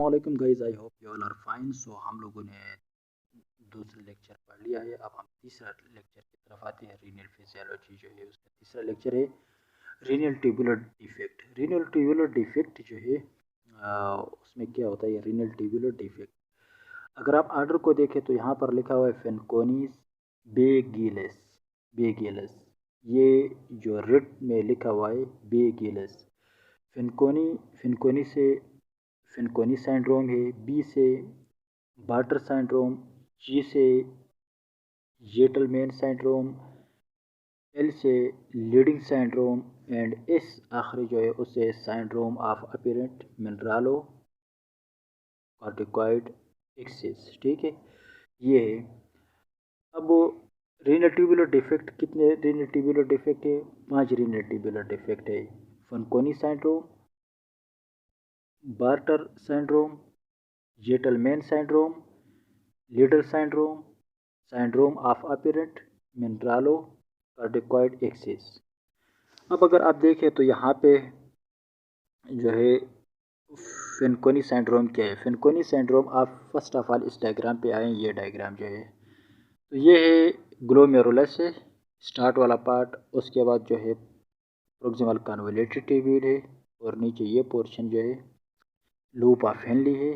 वालेकुम guys, I hope you all are fine. So हम लोगों ने दूसरा लेक्चर पढ़ लिया है। अब हम तीसरा लेक्चर की तरफ आते हैं। रीनल फिजियोलॉजी जो है उसका तीसरा लेक्चर है renal tubular defect. Renal tubular defect जो है उसमें क्या होता है रीनल ट्यूबुलर डिफेक्ट। अगर आप आर्डर को देखें तो यहाँ पर लिखा हुआ है फेनकोनीस बेगिलस। बेगिलस ये जो रेड में लिखा हुआ है बेगिलस। फिनकोनी फिनकोनी से फिनकोनी सिंड्रोम है। बी से बार्टर सिंड्रोम। जी से जेटलमैन सिंड्रोम। एल से लीडिंग सिंड्रोम एंड एस आखिरी जो है उसे syndrome of apparent mineralocorticoid excess. ठीक है, ये है। अब रीनल ट्यूबुलर डिफेक्ट कितने रीनल ट्यूबुलर डिफेक्ट है? 5 रीनल ट्यूबुलर डिफेक्ट है। Fanconi syndrome, Bartter syndrome, Gitelman syndrome, Liddle syndrome, syndrome of apparent mineralocorticoid excess. अब अगर आप देखें तो यहाँ पे जो है फेनकोनी सिंड्रोम क्या है। फेनकोनी सिंड्रोम आप फर्स्ट ऑफ ऑल इस डायग्राम पे आए। ये डायग्राम जो है तो ये है ग्लोमेरुलस है स्टार्ट वाला पार्ट। उसके बाद जो है प्रोक्सिमल कन्वोल्यूटेड ट्यूब्यूल है और नीचे ये पोर्शन जो है लूप ऑफ हेनली है।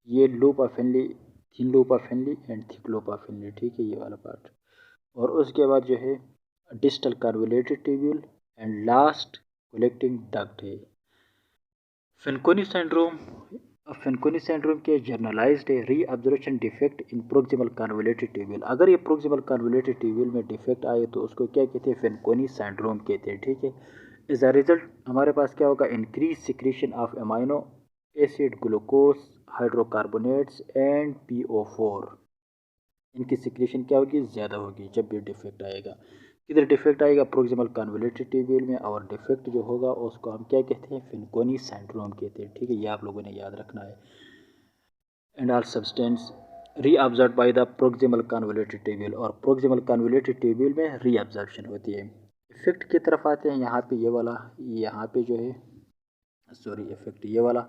ये loop of Henley, thin loop of Henley and thick loop of Henley. ठीक है, ये वाला पार्ट। और उसके बाद जो है distal convoluted tubule and last collecting duct है। फेनकोनी सिंड्रोम के जर्नलाइज्ड है री observation defect in proximal convoluted tubule. अगर ये प्रोक्सिमल कन्वोल्यूटेड ट्यूब्यूल में डिफेक्ट आए तो उसको क्या कहते हैं? फेनकोनी सिंड्रोम कहते हैं। ठीक है, एज अ रिजल्ट हमारे पास क्या होगा? Increase secretion of amino acid, glucose, hydrocarbonates and PO4। इनकी सिक्रीशन क्या होगी? ज़्यादा होगी जब भी डिफेक्ट आएगा। किधर डिफेक्ट आएगा? प्रोक्सिमल कन्वोल्यूटेड ट्यूब्यूल में। और डिफेक्ट जो होगा उसको हम क्या कहते हैं? फेनकोनी सिंड्रोम कहते हैं। ठीक है, ये आप लोगों ने याद रखना है। And are substance reabsorb by the proximal convoluted tubule. और प्रोक्सिमल कन्वोल्यूटेड ट्यूब्यूल में रीअब्जॉर्प्शन होती है। इफेक्ट की तरफ आते हैं। यहाँ पे ये वाला, यहाँ पे जो है सॉरी इफेक्ट ये वाला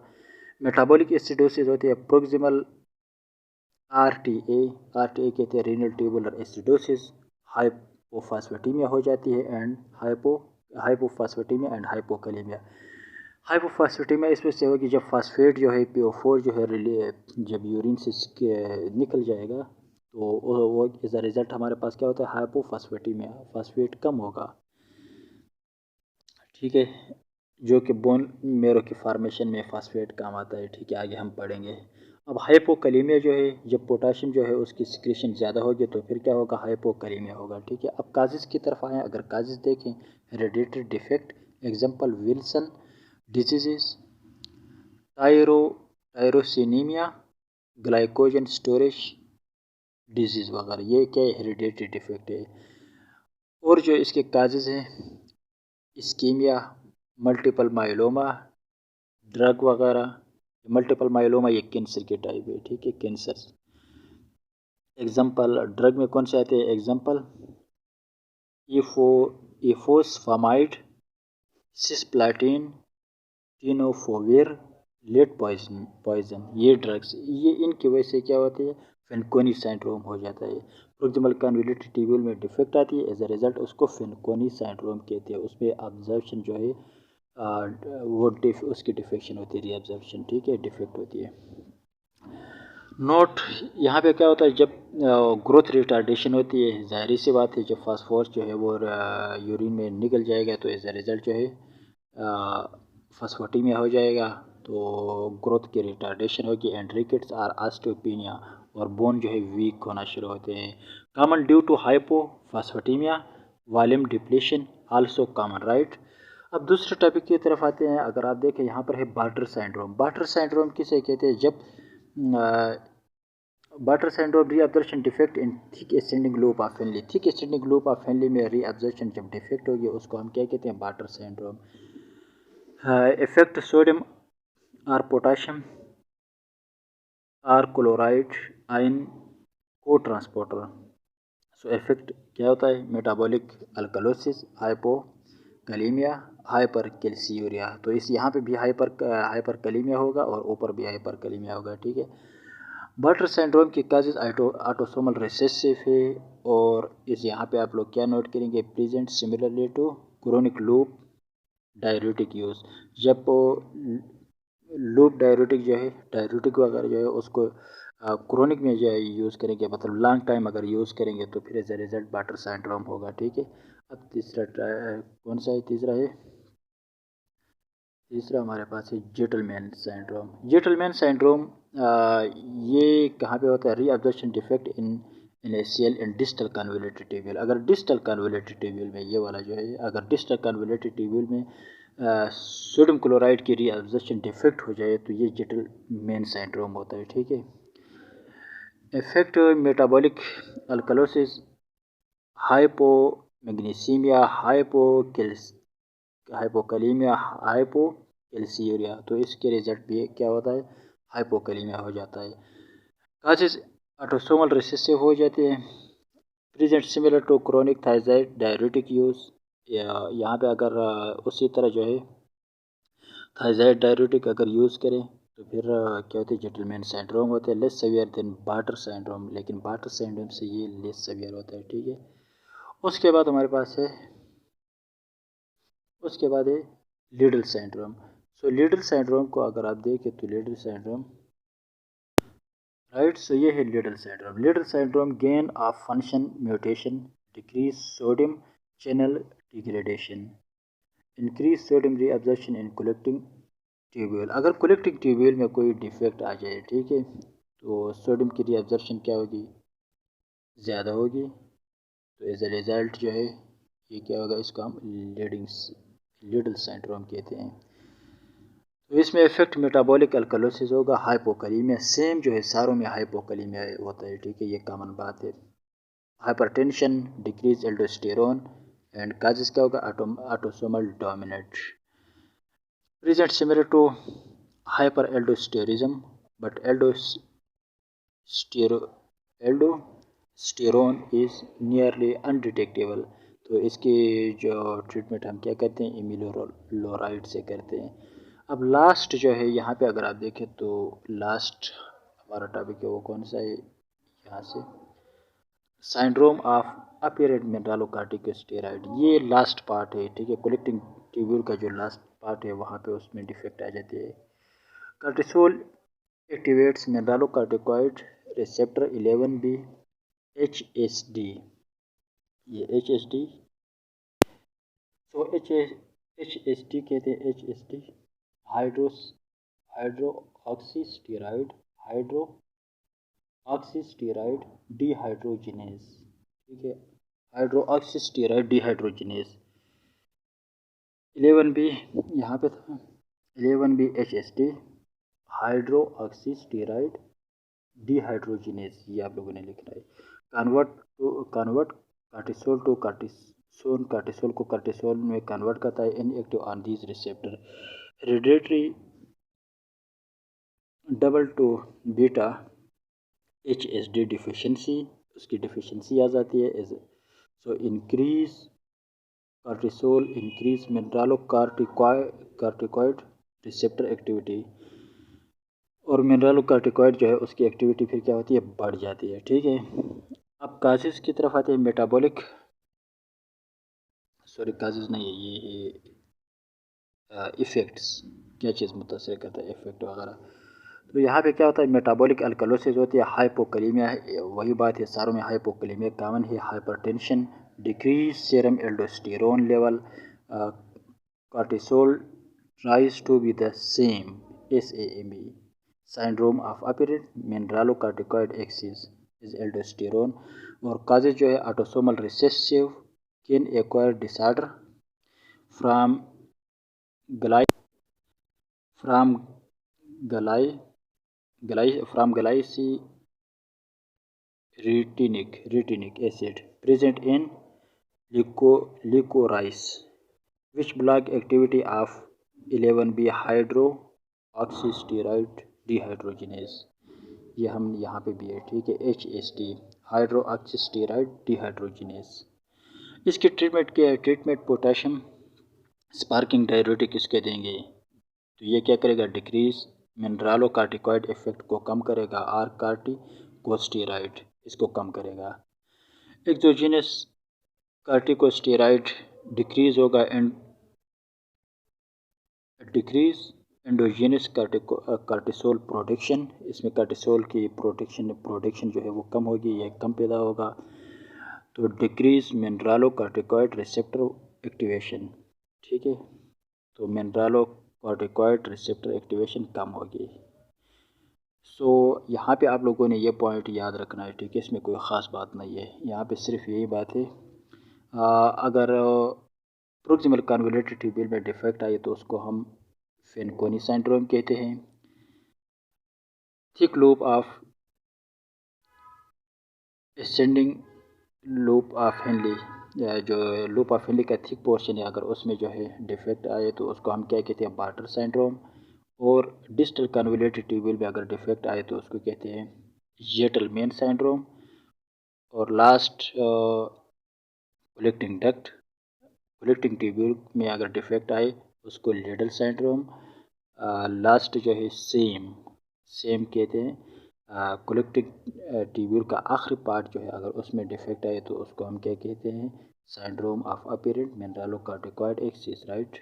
मेटाबॉलिक एसिडोसिस होती है। प्रोक्सिमल आर टी ए कहते हैं रीनल ट्यूबुलर एसिडोसिस। हाइपोफास्फेटीमिया हो जाती है एंड हाइपोफास्फेटीमिया एंड हाइपोकैलेमिया। हाइपोफास्फेटीमिया इसमें से होगी जब फास्फेट जो है PO4 जो है जब यूरिन से निकल जाएगा तो वो एज अ रिज़ल्ट हमारे पास क्या होता है? हाइपोफास्फेटीमिया, फास्फेट कम होगा। ठीक है, जो कि बोन मेरो की फॉर्मेशन में फास्फेट काम आता है। ठीक है, आगे हम पढ़ेंगे। अब हाइपोकैलेमिया जो है जब पोटाशियम जो है उसकी सिक्रेशन ज़्यादा होगी तो फिर क्या होगा? हाइपोकैलेमिया होगा। ठीक है, अब काजिज़ की तरफ आएँ। अगर काजिज़ देखें, hereditary defect, example Wilson disease, tyrosinemia, glycogen storage disease वगैरह, ये क्या है? हेरिडेटरी डिफेक्ट है। और जो इसके काजेज़ हैं इस्कीमिया, मल्टीपल माइलोमा, ड्रग वगैरह। मल्टीपल माइलोमा ये कैंसर के टाइप है। ठीक है, कैंसर। एग्जांपल ड्रग में कौन से आते हैं? Example ifosfamide, cisplatin, tenofovir, lead poison. ये ड्रग्स, ये इनकी वजह से क्या होती है? फेनकोनी सिंड्रोम हो जाता है। प्रोक्सिमल कन्वोल्यूटेड ट्यूब्यूल में डिफेक्ट आती है, एज अ रिजल्ट उसको फेनकोनी सिंड्रोम कहते हैं। उसमें ऑब्जर्वेशन जो है उसकी डिफेक्शन होती है, रीअब्जॉर्प्शन। ठीक है, डिफेक्ट होती है। नोट, यहाँ पे क्या होता है? जब ग्रोथ रिटार्डेशन होती है, जाहिर सी बात है जब फास्फोरस जो है वो यूरिन में निकल जाएगा तो एज अ रिजल्ट जो है फॉस्फेटिमिया हो जाएगा, तो ग्रोथ की रिटार्डेशन होगी एंड रिकेट्स आर ऑस्टियोपेनिया, और बोन जो है वीक होना शुरू होते हैं। Common due to hypophosphatemia, volume depletion also common, right. अब दूसरे टॉपिक की तरफ आते हैं। अगर आप देखें यहाँ पर है बार्टर सिंड्रोम। बार्टर सिंड्रोम किसे कहते हैं? जब Bartter syndrome reabsorption defect in thick ascending loop of Henle. Thick ascending loop of Henle में रीअब्जॉर्प्शन जब डिफेक्ट होगी उसको हम क्या कहते हैं? Bartter syndrome. इफेक्ट सोडियम और पोटाशियम और क्लोराइड आयन को ट्रांसपोर्टर। सो इफेक्ट क्या होता है? Metabolic alkalosis, hypokalemia, hypercalciuria. तो इस यहाँ पे भी हाइपर कलीमिया होगा और ऊपर भी हाइपर कलीमिया होगा, ठीक है। बार्टर सिंड्रोम की काजेज ऑटोसोमल रिसेसिव है, और इस यहाँ पे आप लोग क्या नोट करेंगे, present similarly to chronic loop diuretic use. जब लूप डायरेटिक जो है, डायरेटिक वगैरह जो है उसको क्रोनिक में जो है यूज़ करेंगे, मतलब लॉन्ग टाइम अगर यूज़ करेंगे तो फिर as a result Bartter syndrome होगा, ठीक है। अब तीसरा कौन सा है, तीसरा हमारे पास है जेटलमैन सिंड्रोम। जेटलमैन सिंड्रोम ये कहाँ पे होता है, रीअब्जॉर्प्शन डिफेक्ट इन एसीएल इन डिस्टल कन्वोल्यूटेड ट्यूब्यूल। अगर डिस्टल कन्वोल्यूटेड ट्यूब्यूल में ये वाला जो है, अगर डिस्टल कन्वोल्यूटेड ट्यूब्यूल में सोडियम क्लोराइड की रीअब्जॉर्प्शन डिफेक्ट हो जाए तो ये जेटलमैन सिंड्रोम होता है, ठीक है। Effect metabolic alkalosis, hypomagnesemia, hypokalemia, hypocalciuria. तो इसके रिजल्ट भी क्या होता है, हाइपोकलीमिया हो जाता है। काजेज ऑटोसोमल रिसेसिव हो जाते हैं, present similar to chronic thiazide diuretic use. या यहाँ पे अगर उसी तरह जो है थायराइड डायरेटिक अगर यूज़ करें तो फिर क्या होते हैं, जेटलमैन सिंड्रोम होते हैं, less severe than Bartter syndrome, लेकिन बार्टर सिंड्रोम से ये लेस सेवियर होता है, ठीक है। उसके बाद हमारे पास है, उसके बाद है लीडल सिंड्रोम। सो लीडल सिंड्रोम को अगर आप देखें तो लीडल सिंड्रोम, राइट, सो ये है लीडल syndrome. लीडल syndrome gain of function mutation, decrease sodium channel degradation, increase sodium reabsorption in collecting tubule. अगर कलेक्टिंग ट्यूब्यूल में कोई डिफेक्ट आ जाए, ठीक है, तो सोडियम की रीअब्जॉर्प्शन क्या होगी, ज़्यादा होगी। तो एज ए रिज़ल्ट जो है ये क्या होगा, इसको हम लीडल सिंड्रोम कहते हैं। तो इसमें इफेक्ट मेटाबॉलिक अल्कलोसिस होगा, हाइपोकलीमिया, सेम जो है सारों में हाइपोकलीमिया होता है, ठीक है, ये कॉमन बात है। Hypertension, decrease aldosterone, and causes क्या होगा, autosomal dominant, present similar to hyperaldosteronism, but aldosterone is nearly undetectable. तो इसकी जो ट्रीटमेंट हम क्या करते हैं, इम्यूनोलोराइड से करते हैं। अब लास्ट जो है यहाँ पे अगर आप देखें तो लास्ट हमारा टॉपिक है वो कौन सा है, यहाँ से सिंड्रोम ऑफ अपीरेंट मिनरलोकॉर्टिकोस्टेरॉइड, ये लास्ट पार्ट है, ठीक है। कलेक्टिंग ट्यूब्यूल का जो लास्ट पार्ट है वहाँ पे उसमें डिफेक्ट आ जाते हैं। Cortisol activates mineralocorticoid receptor 11B HSD, ये HSD, सो HSD कहते हैं, HSD हाइड्रोक्सीस्टेरॉइड, हाइड्रोक्सीस्टेरॉइड डिहाइड्रोजिनेज, ठीक है, हाइड्रोक्सीस्टेरॉइड डिहाइड्रोजिनेज। 11B यहाँ पे था, 11B HSD हाइड्रोक्सीस्टेरॉइड डिहाइड्रोजिनेज, ये आप लोगों ने लिखना है। Convert cortisol to cortisone, cortisol को कार्टिसोल में कन्वर्ट करता है, inactive on these receptor. Hereditary double two beta HSD deficiency, उसकी डिफिशिएंसी आ जाती है। So increase cortisol, increase mineralocorticoid receptor activity, और मिनरलोकॉर्टिकॉइड जो है उसकी एक्टिविटी फिर क्या होती है, बढ़ जाती है, ठीक है। अब काजेज की तरफ आते हैं, मेटाबॉलिक, सॉरी काजेज नहीं है, ये इफ़ेक्ट्स, क्या चीज़ मुतासर करता है, इफ़ेक्ट वगैरह। तो यहाँ पे क्या होता है, मेटाबॉलिक अल्कलोसिस होती है, हाइपोकलीमिया, वही बात है सारों में हाइपोकलीमिया कॉमन है। Hypertension, decrease serum aldosterone level, cortisol tries to be the same, SAME, syndrome of apparent mineralocorticoid excess is aldosterone, और काजेज जो है autosomal recessive can acquire disorder from ग्लाई from glycyrrhetinic acid present in licorice, which block activity of 11B hydroxysteroid dehydrogenase। ये हम यहाँ पे भी है, ठीक है, HSD हाइड्रोक्सीस्टेरॉइड डिहाइड्रोजिनेज। इसकी ट्रीटमेंट क्या है, ट्रीटमेंट पोटेशियम स्पार्किंग डाययूरेटिक इसके देंगे तो ये क्या करेगा, डिक्रीज मिनरलोकॉर्टिकॉइड इफेक्ट को कम करेगा, और कार्टिकोस्टेरॉइड इसको कम करेगा। एक्सोजीनस कार्टिकोस्टेरॉइड डिक्रीज होगा and decrease endogenous cortisol production, इसमें कार्टिसोल की प्रोडक्शन जो है वो कम होगी, यह कम पैदा होगा। तो डिक्रीज मिनरलोकॉर्टिकॉइड रिसेप्टर एक्टिवेशन, ठीक है, तो मिनरलोकॉर्टिकॉइड रिसेप्टर एक्टिवेशन कम होगी। सो यहाँ पे आप लोगों ने ये पॉइंट याद रखना है, ठीक है, इसमें कोई ख़ास बात नहीं है, यहाँ पे सिर्फ यही बात है। अगर प्रोक्सिमल कन्वोल्यूटेड ट्यूब्यूल में डिफेक्ट आए तो उसको हम फेनकोनी सिंड्रोम कहते हैं। Thick loop of ascending loop of Henley, जो लूप ऑफ हेनली का थिक पोर्शन है, अगर उसमें जो है डिफेक्ट आए तो उसको हम क्या कहते हैं, बार्टर सिंड्रोम। और डिस्टल कन्वोल्यूटेड ट्यूब्यूल में अगर डिफेक्ट आए तो उसको कहते हैं जेटलमैन सिंड्रोम। और last collecting duct collecting tubule में अगर डिफेक्ट आए उसको लेडल सिंड्रोम। लास्ट जो है सेम कहते हैं। कलेक्टिंग ट्यूब्यूल का आखिरी पार्ट जो है अगर उसमें डिफेक्ट आए तो उसको हम क्या कहते हैं, syndrome of apparent mineralocorticoid axis, right.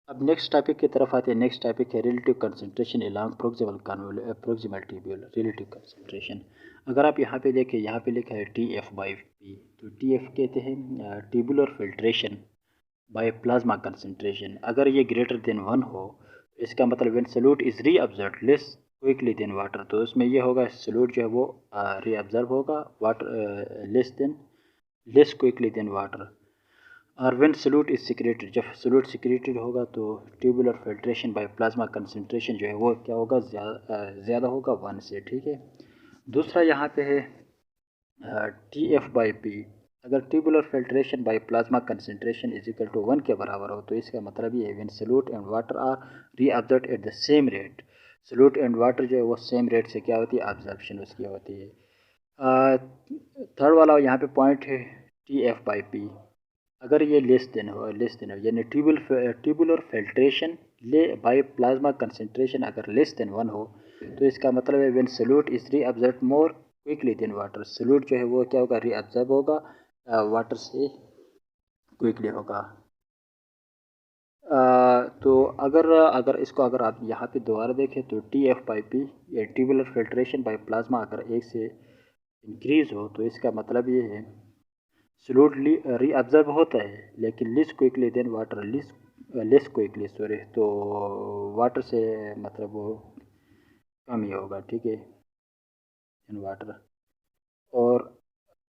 अब नेक्स्ट टॉपिक की तरफ आते हैं। नेक्स्ट टॉपिक है relative concentration along proximal tubule, relative concentration. अगर आप यहाँ पे देखें, यहाँ पे लिखा है TF/P, तो TF कहते हैं tubular filtration by plasma concentration. अगर ये ग्रेटर देन 1 हो तो इसका मतलब when solute is reabsorbed less quickly than water, तो उसमें ये होगा सोल्यूट जो है वो रीअब्जॉर्ब होगा water less quickly than water. और व्हेन सोल्यूट इज सिक्रेटेड, जब सोल्यूट सिक्रेटेड होगा तो tubular filtration by plasma concentration जो है वो क्या होगा, ज़्यादा होगा 1 से, ठीक है। दूसरा यहाँ पे है TF/P। अगर tubular filtration by plasma concentration is equal to 1 के बराबर हो तो इसका मतलब ये है when solute and water are reabsorbed at the same rate. Solute and water जो है वो सेम रेट से क्या होती है, ऑब्जर्प्शन उसकी होती है। थर्ड वाला यहाँ पे पॉइंट है TF/P। अगर ये लेस देन हो यानी ट्यूबुलर फिल्ट्रेशन ले बाय प्लाज्मा कंसंट्रेशन अगर लेस देन 1 हो तो इसका मतलब है when solute is reabsorbed more quickly than water, solute जो है वो क्या होगा, रीअब्जॉर्ब होगा वाटर से क्विकली होगा। तो अगर अगर इसको अगर आप यहाँ पे दोबारा देखें तो TF/P या ट्यूबुलर फिल्ट्रेशन बाय प्लाज्मा अगर 1 से इंक्रीज हो तो इसका मतलब ये है सोल्यूट रीअब्जॉर्ब होता है लेकिन less quickly than water, less quickly sorry, तो वाटर से मतलब वो कम ही होगा, ठीक है, इन वाटर। और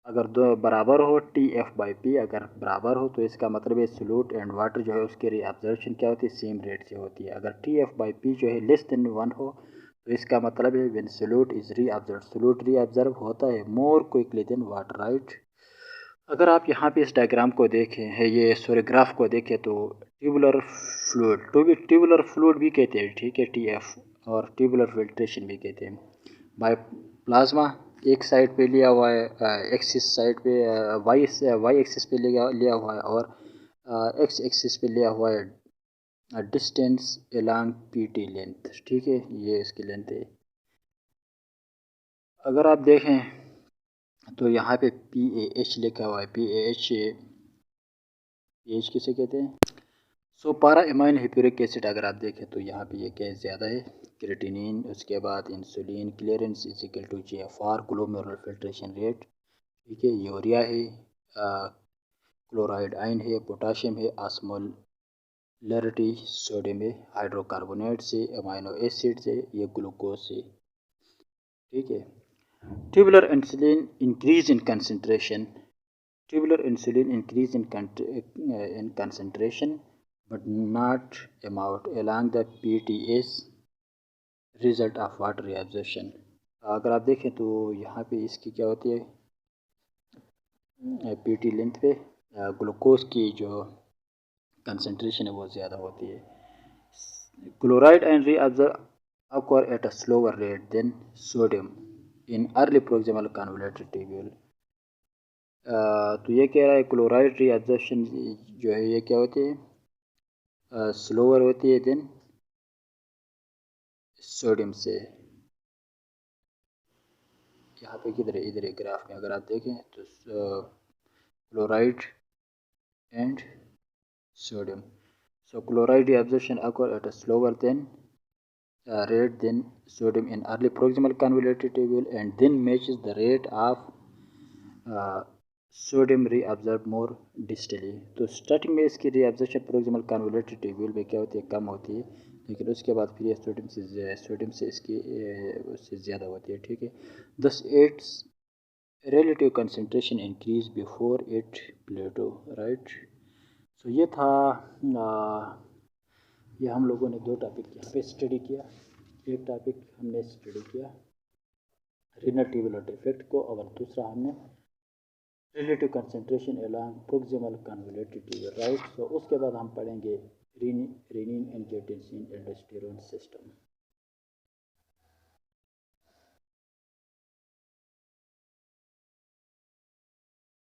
अगर दो बराबर हो TF/P अगर बराबर हो तो इसका मतलब है सोल्यूट एंड वाटर जो है उसकी रीअब्जॉर्प्शन क्या होती है, सेम रेट से होती है। अगर TF/P जो है लेस देन 1 हो तो इसका मतलब है when solute is reabsorb, solute reabsorb होता है more quickly than water, right. अगर आप यहाँ पे इस डायग्राम को देखें है, ये सॉरी ग्राफ को देखें तो ट्यूबुलर फ्लूइड भी कहते हैं, ठीक है, TF, और ट्यूबुलर फिल्ट्रेशन भी कहते हैं। बाय प्लाज्मा एक साइड पे लिया हुआ है, एक्सिस साइड पे वाई एक्सिस पे लिया हुआ है, और एक्स एक्सिस पे लिया हुआ है डिस्टेंस एलॉन्ग PT लेंथ, ठीक है, ये इसकी लेंथ है। अगर आप देखें तो यहाँ पे PAH लिखा हुआ है, PAH किसे कहते हैं, सो पारा एमाइन हिप्यूरिक एसिड। अगर आप देखें तो यहाँ पे ये क्या ज़्यादा है, क्रेटिनिन, उसके बाद insulin clearance is equal to GFR glomerular filtration rate, ठीक है, यूरिया है, क्लोराइड आयन है, पोटाशियम है, ऑस्मोलरिटी सोडियम है, हाइड्रोकार्बोनेट से, अमाइनो एसिड से, ये ग्लूकोज से, ठीक है। Tubular insulin increase in concentration, tubular insulin increase in concentration but not amount along the PTS result of water reabsorption। अगर आप देखें तो यहाँ पे इसकी क्या होती है, PT लेंथ पे ग्लूकोज की जो कंसंट्रेशन है वो ज़्यादा होती है। Chloride and reabsorb occur at a slower rate than sodium in early proximal convoluted tubule। तो ये कह रहा है क्लोराइड रीअब्जॉर्प्शन जो है ये क्या होती है, स्लोअर होती है देन सोडियम से। यहाँ पे किधर है, इधर है ग्राफ में अगर आप देखें तो chloride and sodium. So chloride reabsorption occur at a slower than rate than sodium in early proximal convoluted tubule and then matches the rate of sodium reabsorbed more distally. तो स्टार्टिंग में इसकी reabsorption proximal convoluted tubule में क्या होती है, कम होती है, लेकिन उसके बाद फिर ये सोडियम से इसकी उससे ज़्यादा होती है, ठीक है। Thus its relative concentration increase before it plateau, right? तो ये था ये हम लोगों ने दो टॉपिक यहाँ पे स्टडी किया। एक टॉपिक हमने स्टडी किया रीनल ट्यूबुलर डिफेक्ट को, और दूसरा हमने relative concentration along proximal convoluted tubule, right. तो उसके बाद हम पढ़ेंगे रेनिन एंजियोटेंसिन एल्डोस्टेरोन सिस्टम।